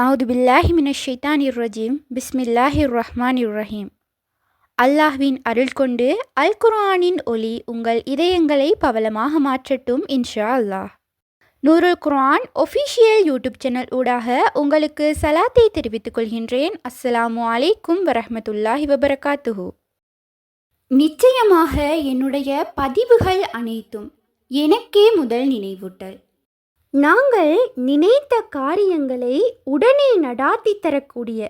அவுது பில்லாஹி மினஷ் ஷைத்தானிர் ரஜீம் பிஸ்மில்லாஹிர் ரஹ்மானிர் ரஹீம். அல்லாஹ்வின் அருள் கொண்டு அல் குர்ஆனின் ஒளி உங்கள் இதயங்களை பவளமாக மாற்றட்டும் இன்ஷா அல்லாஹ். நூருல் குர்ஆன் ஒஃபிஷியல் யூடியூப் சேனல் ஊடாக உங்களுக்கு சலாத்தை தெரிவித்துக் கொள்கின்றேன். அஸ்ஸலாமு அலைக்கும் வரஹ்மத்துல்லாஹி வபரகாத்துஹு. நிச்சயமாக என்னுடைய பதிவுகள் அனைத்தும் எனக்கே முதல் நினைவூட்டல். நாங்கள் நினைத்த காரியங்களை உடனே நடாத்தி தரக்கூடிய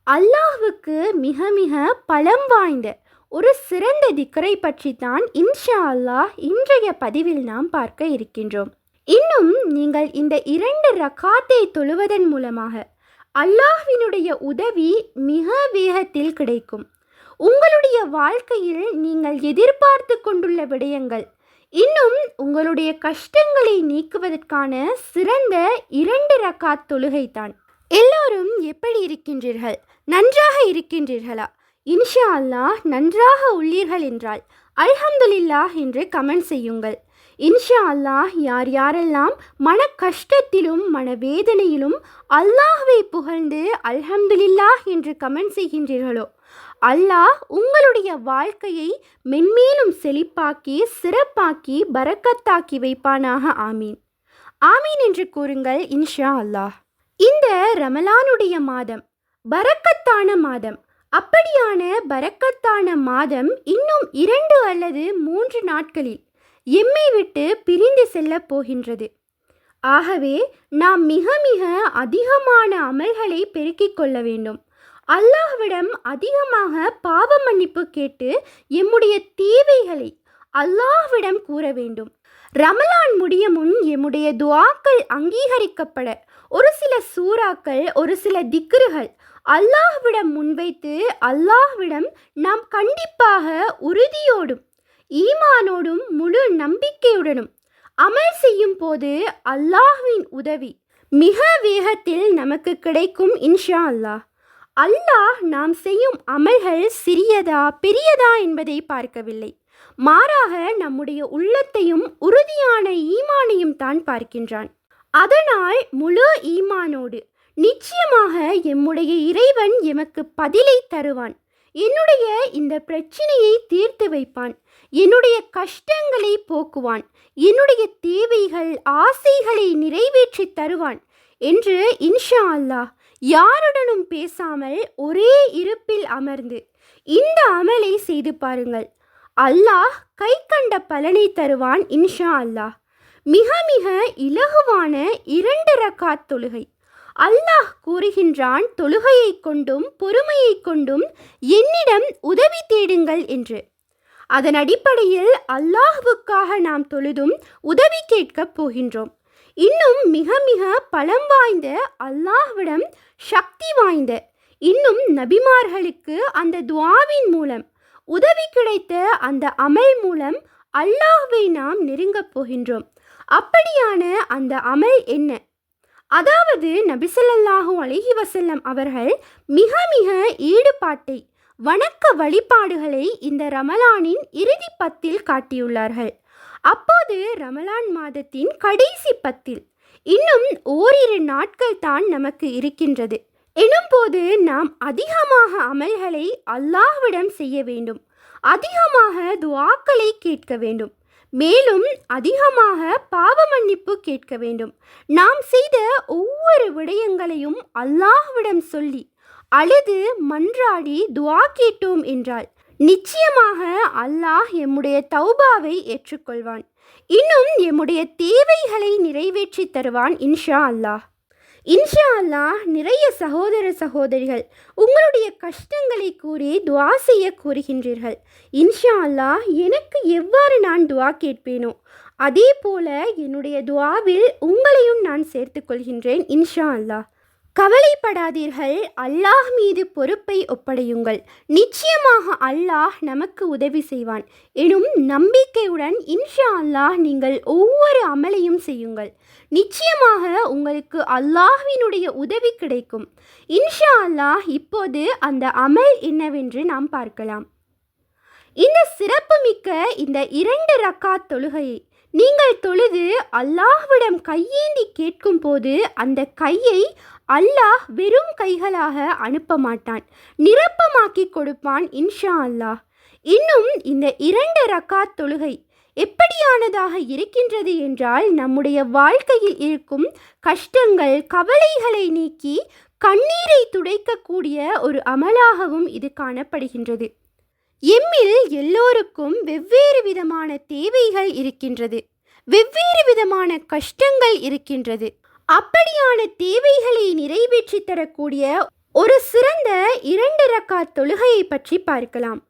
அல்லாஹ்வுக்கு மிக மிக பலம் வாய்ந்த ஒரு சிறந்த திக்ரை பற்றித்தான் இன்ஷா அல்லாஹ் இன்றைய பதிவில் நாம் பார்க்க இருக்கின்றோம். இன்னும் நீங்கள் இந்த 2 ரக்காத்தை தொழுவதன் மூலமாக அல்லாஹ்வினுடைய உதவி மிக வேகத்தில் கிடைக்கும். உங்களுடைய வாழ்க்கையில் நீங்கள் எதிர்பார்த்து கொண்டுள்ள விடயங்கள், இன்னும் உங்களுடைய கஷ்டங்களை நீக்குவதற்கான சிறந்த 2 ரக்காத் தொழுகை தான். எல்லோரும் எப்படி இருக்கின்றீர்கள்? நன்றாக இருக்கின்றீர்களா? இன்ஷா அல்லாஹ் நன்றாக உள்ளீர்கள் என்றால் அல்ஹம்துலில்லாஹ் என்று கமெண்ட் செய்யுங்கள். இன்ஷா அல்லாஹ் யார் யாரெல்லாம் மன கஷ்டத்திலும் மனவேதனையிலும் அல்லாஹ்வை புகழ்ந்து அல்ஹம்துலில்லாஹ் என்று கமெண்ட் செய்கின்றீர்களோ, அல்லாஹ் உங்களுடைய வாழ்க்கையை மென்மேலும் செழிப்பாக்கி சிறப்பாக்கி பரக்கத்தாக்கி வைப்பானாக. ஆமீன் ஆமீன் என்று கூறுங்கள் இன்ஷா அல்லாஹ். இந்த ரமலானுடைய மாதம் பரக்கத்தான மாதம். அப்படியான பரக்கத்தான மாதம் இன்னும் 2 அல்லது 3 நாட்களில் எம்மை விட்டு பிரிந்து செல்ல போகின்றது. ஆகவே நாம் மிக மிக அதிகமான அமல்களை பெருக்கிக் கொள்ள வேண்டும். அல்லாஹ்விடம் அதிகமாக பாவ மன்னிப்பு கேட்டு எம்முடைய தேவைகளை அல்லாஹ்விடம் கூற வேண்டும். ரமலான் முடிய முன் எம்முடைய துஆக்கள் அங்கீகரிக்கப்பட ஒரு சில சூறாக்கள், ஒரு சில திக்ருகள் அல்லாஹ்விடம் முன்வைத்து அல்லாஹ்விடம் நாம் கண்டிப்பாக உறுதியோடும் ஈமானோடும் முழு நம்பிக்கையுடனும் அமல் செய்யும் போது அல்லாஹ்வின் உதவி மிக வேகத்தில் நமக்கு கிடைக்கும் இன்ஷா அல்லாஹ். அல்லாஹ் நாம் செய்யும் அமல்கள் சிறியதா பெரியதா என்பதை பார்க்கவில்லை. மாறாக நம்முடைய உள்ளத்தையும் உறுதியான ஈமானையும் தான் பார்க்கின்றான். அதனால் முழு ஈமானோடு நிச்சயமாக எம்முடைய இறைவன் எமக்கு பதிலை தருவான். என்னுடைய இந்த பிரச்சனையை தீர்த்து வைப்பான். என்னுடைய கஷ்டங்களை போக்குவான். என்னுடைய தேவைகள் ஆசைகளை நிறைவேற்றி தருவான் என்று இன்ஷா அல்லாஹ் யாருடனும் பேசாமல் ஒரே இருப்பில் அமர்ந்து இந்த அமலை செய்து பாருங்கள். அல்லாஹ் கை கண்ட பலனை தருவான் இன்ஷா அல்லாஹ். மிக மிக இலகுவான 2 ரக்காத் தொழுகை. அல்லாஹ் கூறுகின்றான், தொழுகையை கொண்டும் பொறுமையை கொண்டும் என்னிடம் உதவி தேடுங்கள் என்று. அதன் அடிப்படையில் அல்லாஹ்வுக்காக நாம் தொழுதும் உதவி கேட்கப் போகின்றோம். இன்னும் மிக மிக பலம் வாய்ந்த அல்லாஹ்விடம் சக்தி வாய்ந்த இன்னும் நபிமார்களுக்கு அந்த துஆவின் மூலம் உதவி கிடைத்த அந்த அமல் மூலம் அல்லாஹ்வை நாம் நெருங்கப் போகின்றோம். அப்படியான அந்த அமல் என்ன? அதாவது நபி ஸல்லல்லாஹு அலைஹி வஸல்லம் அவர்கள் மிக மிக ஈடுபாட்டை வணக்க வழிபாடுகளை இந்த ரமலானின் இறுதி 10 காட்டியுள்ளார்கள். அப்போது ரமலான் மாதத்தின் கடைசி 10 இன்னும் ஓரிரு நாட்கள் தான் நமக்கு இருக்கின்றது எனும்போது நாம் அதிகமாக அமல்களை அல்லாஹ்விடம் செய்ய வேண்டும். அதிகமாக துஆக்களை கேட்க வேண்டும். மேலும் அதிகமாக பாவ மன்னிப்பு கேட்க வேண்டும். நாம் செய்த ஒவ்வொரு விடயங்களையும் அல்லாஹ்விடம் சொல்லி அழுது மன்றாடி துஆ கேட்டோம் என்றால் நிச்சயமாக அல்லாஹ் எம்முடைய தௌபாவை ஏற்றுக்கொள்வான். இன்னும் எம்முடைய தேவைகளை நிறைவேற்றி தருவான் இன்ஷா அல்லாஹ். இன்ஷா அல்லாஹ் நிறைய சகோதர சகோதரிகள் உங்களுடைய கஷ்டங்களை கூறி துஆ செய்ய கூறுகின்றீர்கள். இன்ஷா அல்லாஹ் எனக்கு எவ்வாறு நான் துஆ கேட்பேனோ அதே போல என்னுடைய துஆவில் உங்களையும் நான் சேர்த்து கொள்கின்றேன் இன்ஷா அல்லாஹ். கவலைப்படாதீர்கள், அல்லாஹ் மீது பொறுப்பை ஒப்படையுங்கள். நிச்சயமாக அல்லாஹ் நமக்கு உதவி செய்வான் எனும் நம்பிக்கையுடன் இன்ஷா அல்லாஹ் நீங்கள் ஒவ்வொரு அமலையும் செய்யுங்கள். நிச்சயமாக உங்களுக்கு அல்லாஹ்வினுடைய உதவி கிடைக்கும் இன்ஷா அல்லாஹ். இப்போது அந்த அமல் என்னவென்று நாம் பார்க்கலாம். இந்த சிறப்புமிக்க இந்த 2 ரக்காத் தொழுகையை நீங்கள் தொழுது அல்லாஹ்விடம் கையேந்தி கேட்கும் போது அந்த கையை அல்லாஹ் வெறும் கைகளாக அனுப்ப மாட்டான், நிரப்பமாக்கி கொடுப்பான் இன்ஷா அல்லாஹ். இன்னும் இந்த 2 ரக்காத் தொழுகை எப்படியானதாக இருக்கின்றது என்றால், நம்முடைய வாழ்க்கையில் இருக்கும் கஷ்டங்கள் கவலைகளை நீக்கி கண்ணீரை துடைக்கக்கூடிய ஒரு அமலாகவும் இது காணப்படுகின்றது. எம்மில் எல்லோருக்கும் வெவ்வேறு விதமான தேவைகள் இருக்கின்றது, வெவ்வேறு விதமான கஷ்டங்கள் இருக்கின்றது. அப்படியான தேவைகளை நிறைவேற்றி தரக்கூடிய ஒரு சிறந்த 2 ரக்காத் தொழுகையை பற்றி பார்க்கலாம்.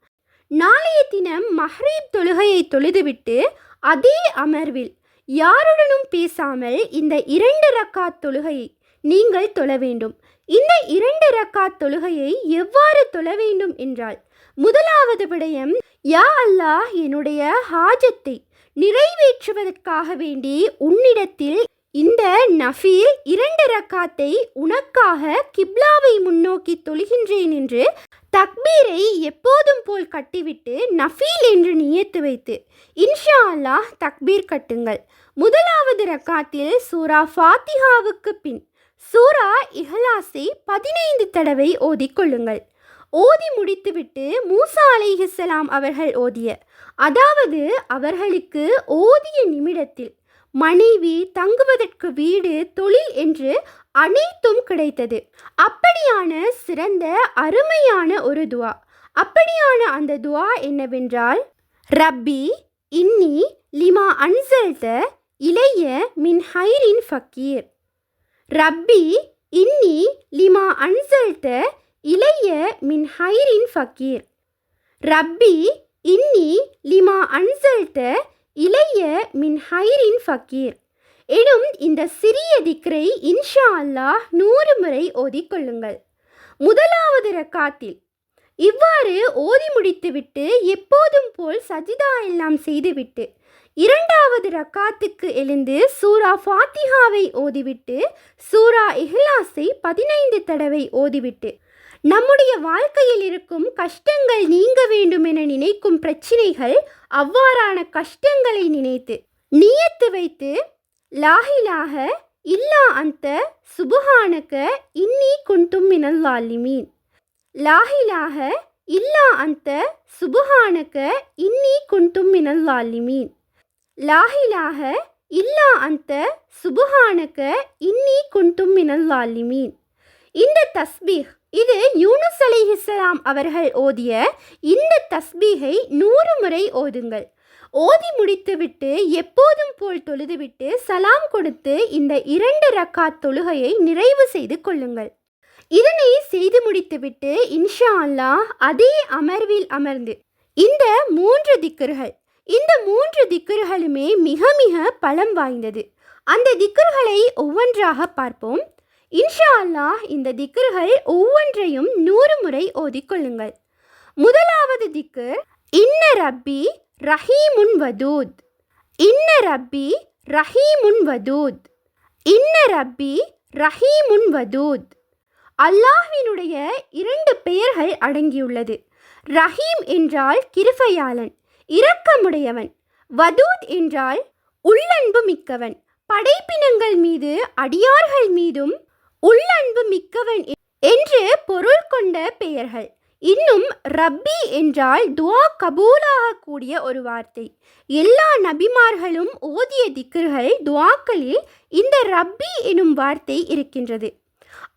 நாளைய தினம் மஹ்ரிப் தொழுகையை தொழுதுவிட்டு அதே அமர்வில் யாருடனும் பேசாமல் இந்த 2 ரக்காத் தொழுகையை நீங்கள் தொழ வேண்டும். இந்த 2 ரக்காத் தொழுகையை எவ்வாறு தொழ வேண்டும் என்றால், முதலாவது விடயம், யா அல்லாஹ், என்னுடைய ஹாஜத்தை நிறைவேற்றுவதற்காக வேண்டி உன்னிடத்தில் இந்த நஃபீல் 2 ரக்காத்தை உனக்காக கிப்லாவை முன்னோக்கி தொழுகின்றேன் என்று தக்பீரை எப்போதும் போல் கட்டிவிட்டு நஃபீல் என்று நியத்து வைத்து இன்ஷா அல்லாஹ் தக்பீர் கட்டுங்கள். முதலாவது ரக்காத்தில் சூரா ஃபாத்திஹாவுக்கு பின் சூரா இஹ்லாஸை 15 தடவை ஓதிக்கொள்ளுங்கள். ஓதி முடித்துவிட்டு மூசா அலைஹிஸ்ஸலாம் அவர்கள் ஓதிய, அதாவது அவர்களுக்கு ஓதிய நிமிடத்தில் மனைவி, தங்குவதற்கு வீடு, தொழில் என்று அனைத்தும் கிடைத்தது. அப்படியான சிறந்த அருமையான ஒரு துவா. அப்படியான அந்த துவா என்னவென்றால், ரப்பி இன்னி லிமா அன்சல்த இலைய மின் ஹைரின் ஃபக்கீர். ரப்பி இன்னி லிமா அன்சல்த இலைய மின் ஹைரின் ஃபக்கீர். ரப்பி இன்னி லிமா அன்சல்த இலைய மின் ஹைரின் ஃபக்கீர் எனும் இந்த சிறிய திக்ரை இன்ஷா அல்லாஹ் 100 முறை ஓதிக்கொள்ளுங்கள். முதலாவது ரக்காத்தில் இவ்வாறு ஓதி முடித்துவிட்டு எப்போதும் போல் சஜிதா எல்லாம் செய்துவிட்டு 2வது ரக்காத்துக்கு எழுந்து சூரா ஃபாத்திஹாவை ஓதிவிட்டு சூரா இஹ்லாஸை 15 தடவை ஓதிவிட்டு நம்முடைய வாழ்க்கையில் இருக்கும் கஷ்டங்கள் நீங்க வேண்டும் என நினைக்கும் பிரச்சினைகள், அவ்வாறான கஷ்டங்களை நினைத்து நியத்து வைத்து லா இலாஹ இல்லா அன்த சுப்ஹானக இன்னி குன்து மினல் ஸாலிமீன், லா இலாஹ இல்லா அன்த சுப்ஹானக இன்னி குன்து மினல் ஸாலிமீன், லா இலாஹ இல்லா அன்த சுப்ஹானக இன்னி குன்து மினல் ஸாலிமீன். இந்த தஸ்பீஹ், இது யூனுஸ் அலைஹிஸ்ஸலாம் அவர்கள் ஓதிய இந்த தஸ்பீஹை 100 முறை ஓதுங்கள். ஓதி முடித்துவிட்டு எப்போதும் போல் தொழுதுவிட்டு சலாம் கொடுத்து இந்த 2 ரக்காத் தொழுகையை நிறைவு செய்து கொள்ளுங்கள். இதனை செய்து முடித்துவிட்டு இன்ஷா அல்லாஹ் அதே அமர்வில் அமர்ந்து இந்த 3 திக்ர்கள், இந்த 3 திக்ர்களுமே மிக மிக பலம் வாய்ந்தது. அந்த திக்ர்களை ஒவ்வொன்றாக பார்ப்போம். இன்ஷா அல்லாஹ் இந்த திக்ர்கள் ஒவ்வொன்றையும் 100 முறை ஓதிக்கொள்ளுங்கள். முதலாவது திக்ர், இன்ன ரப்பி ரஹீமுன் வதூத், இன்ன ரப்பி ரஹீமுன் வதூத், இன்ன ரப்பி ரஹீமுன் வதூத். அல்லாஹ்வினுடைய 2 பெயர்கள் அடங்கியுள்ளது. ரஹீம் என்றால் கிருபையாளன், இரக்கமுடையவன். வதூத் என்றால் உள்ளன்பு மிக்கவன், படைப்பினங்கள் மீது அடியார்கள் மீதும் உள்ளன்பு மிக்கவன் என்று பொருள் கொண்ட பெயர்கள். இன்னும் ரப்பி என்றால் துவா கபூலாக கூடிய ஒரு வார்த்தை. எல்லா நபிமார்களும் ஓதிய திக்ர்கள் துவாக்களில் இந்த ரப்பி எனும் வார்த்தை இருக்கின்றது.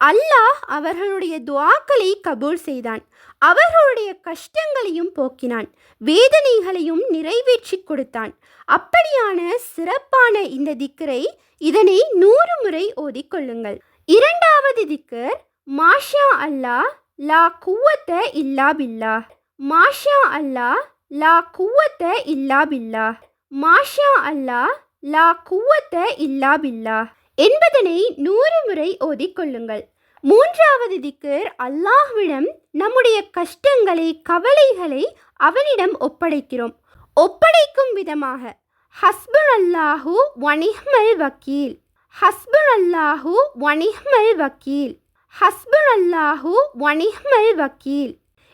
அல்லாஹ் அவர்களுடைய துவாக்களை கபூல் செய்தான், அவர்களுடைய கஷ்டங்களையும் போக்கினான், வேதனைகளையும் நிறைவேற்றி கொடுத்தான். அப்படியான சிறப்பான இந்த திக்ரை, இதனை 100 முறை ஓதிக்கொள்ளுங்கள். 2வது திக்ர், மாஷா அல்லாஹ் லா குவத்த இல்லா பில்லாஹ், மாஷா அல்லாஹ் லா குவத்த இல்லா பில்லாஹ், மாஷா அல்லாஹ் லா குவத்த இல்லா பில்லாஹ் என்பதனை 100 முறை ஓதிக்கொள்ளுங்கள். 3வது திக்ர், அல்லாஹ்விடம் நம்முடைய கஷ்டங்களை கவலைகளை அவனிடம் ஒப்படைக்கிறோம். ஒப்படைக்கும் விதமாக ஹஸ்புனல்லாஹு வனிஹ்மல் வக்கீல், ஹஸ்புனல்லாஹு வனிஹ்மல் வக்கீல், ஹஸ்புனல்லாஹு வனிஹ்மல் வக்கீல்.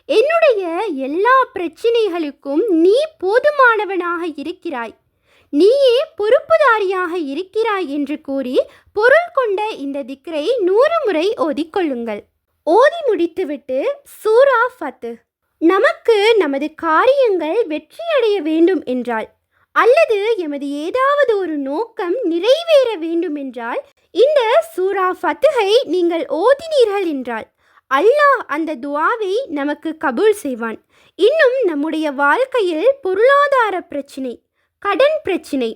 என்னுடைய எல்லா பிரச்சினைகளுக்கும் நீ போதுமானவனாக இருக்கிறாய், நீயே பொறுப்புதாரியாக இருக்கிறாய் என்று கூறி பொருள் கொண்ட இந்த திக்ரை 100 முறை ஓதிக்கொள்ளுங்கள். ஓதி முடித்துவிட்டு சூரா ஃபத்ஹ். நமக்கு நமது காரியங்கள் வெற்றியடைய வேண்டும் என்றால் அல்லது எமது ஏதாவது ஒரு நோக்கம் நிறைவேற வேண்டும் என்றால் இந்த சூரா ஃபத்ஹை நீங்கள் ஓதினீர்கள் என்றால் அல்லாஹ் அந்த துஆவை நமக்கு கபூல் செய்வான். இன்னும் நம்முடைய வாழ்க்கையில் பொருளாதார பிரச்சினை, கடன் பிரச்சினை,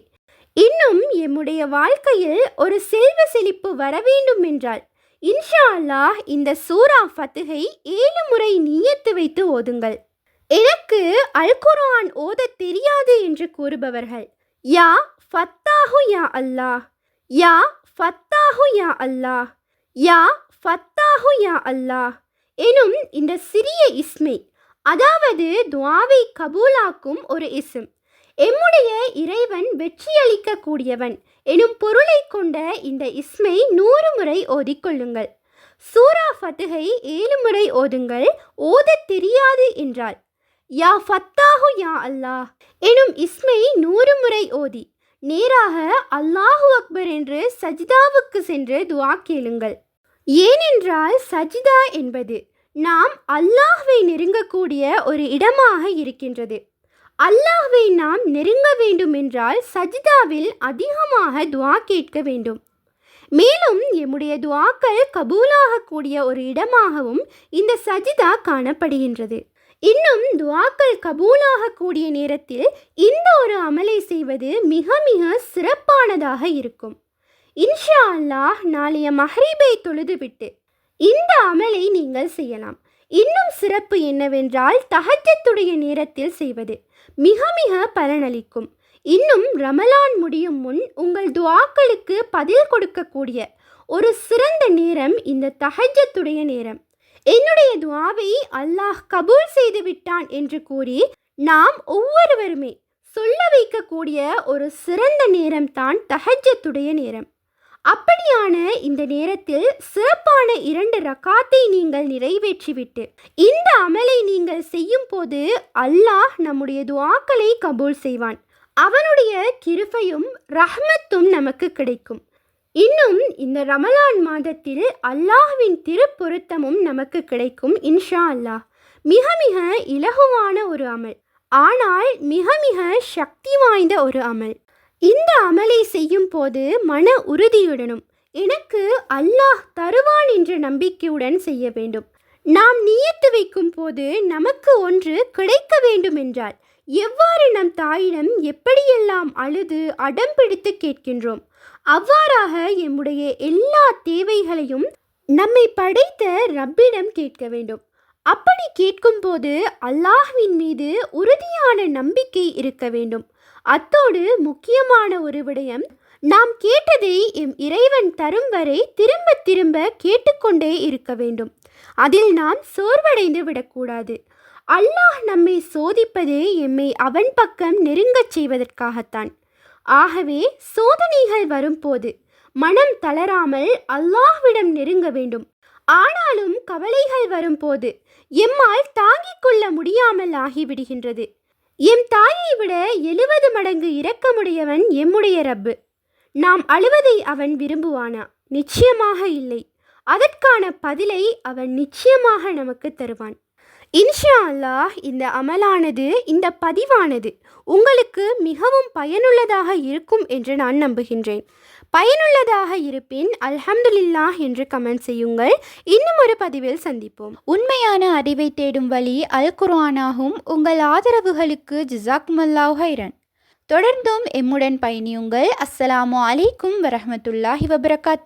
இன்னும் எம்முடைய வாழ்க்கையில் ஒரு செல்வ செழிப்பு வர வேண்டும் என்றால் இன்ஷா அல்லாஹ் இந்த சூரா ஃபத்ஹை 7 முறை நியத்து வைத்து ஓதுங்கள். எனக்கு அல் குர்ஆன் ஓதத் தெரியாது என்று கூறுபவர்கள் யா ஃபத்தாஹு யா அல்லாஹ், யா ஃபத்தாஹு யா அல்லாஹ், யா ஃபத்தாஹு யா அல்லாஹ் எனும் இந்த சிறிய இஸ்மை, அதாவது துஆவை கபூலாக்கும் ஒரு இஸ்ம், எம்முடைய இறைவன் வெற்றியளிக்க கூடியவன் எனும் பொருளை கொண்ட இந்த இஸ்மை 100 முறை ஓதிக்கொள்ளுங்கள். சூரா ஃபத்ஹை 7 முறை ஓதுங்கள். ஓதத் தெரியாது என்றால் யா ஃபத்தாஹு யா அல்லாஹ் எனும் இஸ்மை 100 முறை ஓதி நேராக அல்லாஹு அக்பர் என்று சஜிதாவுக்கு சென்று துஆ கேளுங்கள். ஏனென்றால் சஜிதா என்பது நாம் அல்லாஹ்வை நெருங்கக்கூடிய ஒரு இடமாக இருக்கின்றது. அல்லாஹ்வை நாம் நெருங்க வேண்டும் என்றால் சஜிதாவில் அதிகமாக துஆ கேட்க வேண்டும். மேலும் எம்முடைய துஆக்கள் கபூலாகக்கூடிய ஒரு இடமாகவும் இந்த சஜிதா காணப்படுகின்றது. இன்னும் துஆக்கள் கபூலாகக்கூடிய நேரத்தில் இந்த ஒரு அமலை செய்வது மிக மிக சிறப்பானதாக இருக்கும். இன்ஷா அல்லாஹ் நாளைய மஹ்ரிபை தொழுதுவிட்டு இந்த அமலை நீங்கள் செய்யலாம். இன்னும் சிறப்பு என்னவென்றால் தஹஜ்ஜுடைய நேரத்தில் செய்வது மிக மிக பலனளிக்கும். இன்னும் ரமலான் முடியும் முன் உங்கள் துஆக்களுக்கு பதில் கொடுக்கக்கூடிய ஒரு சிறந்த நேரம் இந்த தஹஜ்ஜுடைய நேரம். என்னுடைய துஆவை அல்லாஹ் கபூல் செய்து விட்டான் என்று கூறி நாம் ஒவ்வொருவருமே சொல்ல வைக்கக்கூடிய ஒரு சிறந்த நேரம் தான் தஹஜ்ஜுடைய நேரம். அப்படியான இந்த நேரத்தில் சிறப்பான 2 ரக்காத்தை நீங்கள் நிறைவேற்றிவிட்டு இந்த அமலை நீங்கள் செய்யும் போது அல்லாஹ் நம்முடைய துஆக்களை கபூல் செய்வான். அவனுடைய கிருபையும் ரஹ்மத்தும் நமக்கு கிடைக்கும். இன்னும் இந்த ரமலான் மாதத்தில் அல்லாஹ்வின் திருப்பொருத்தமும் நமக்கு கிடைக்கும் இன்ஷா அல்லாஹ். மிக மிக இலகுவான ஒரு அமல், ஆனால் மிக மிக சக்தி வாய்ந்த ஒரு அமல். இந்த அமலை செய்யும் போது மன உறுதியுடனும் எனக்கு அல்லாஹ் தருவான் என்ற நம்பிக்கையுடன் செய்ய வேண்டும். நாம் நியத்து வைக்கும் போது நமக்கு ஒன்று கிடைக்க வேண்டும் என்றால் எவ்வாறு நம் தாயிடம் எப்படியெல்லாம் அழுது அடம் பிடித்து கேட்கின்றோம், அவ்வாறாக எம்முடைய எல்லா தேவைகளையும் நம்மை படைத்த ரப்பிடம் கேட்க வேண்டும். அப்படி கேட்கும்போது அல்லாஹ்வின் மீது உறுதியான நம்பிக்கை இருக்க வேண்டும். அத்தோடு முக்கியமான ஒரு விடயம், நாம் கேட்டதை எம் இறைவன் தரும் வரை திரும்ப திரும்ப கேட்டுக்கொண்டே இருக்க வேண்டும். அதில் நாம் சோர்வடைந்து விடக்கூடாது. அல்லாஹ் நம்மை சோதிப்பது எம்மை அவன் பக்கம் நெருங்கச் செய்வதற்காகத்தான். ஆகவே சோதனைகள் வரும்போது மனம் தளராமல் அல்லாஹ்விடம் நெருங்க வேண்டும். ஆனாலும் கவலைகள் வரும்போது எம்மால் தாங்கிக் கொள்ள முடியாமல் ஆகிவிடுகின்றது. எம் தாயை விட 70 மடங்கு இரக்கமுடையவன் எம்முடைய ரப்பு. நாம் அழுவதை அவன் விரும்புவானா? நிச்சயமாக இல்லை. அதற்கான பதிலை அவன் நிச்சயமாக நமக்கு தருவான். இன்ஷா அல்லாஹ் இந்த அமலானது, இந்த பதிவானது உங்களுக்கு மிகவும் பயனுள்ளதாக இருக்கும் என்று நான் நம்புகின்றேன். பயனுள்ளதாக இருப்பின் அல்ஹம்துலில்லாஹ் என்று கமெண்ட் செய்யுங்கள். இன்னும் ஒரு பதிவில் சந்திப்போம். உண்மையான அறிவை தேடும் வழி அல் குர்ஆனாகும். உங்கள் ஆதரவுகளுக்கு ஜஸாக்குமுல்லாஹ் ஹைரன். தொடர்ந்தும் எம்முடன் பயணியுங்கள். அஸ்ஸலாமு அலைக்கும் வரஹ்மத்துல்லாஹி வபரகாத்துஹு.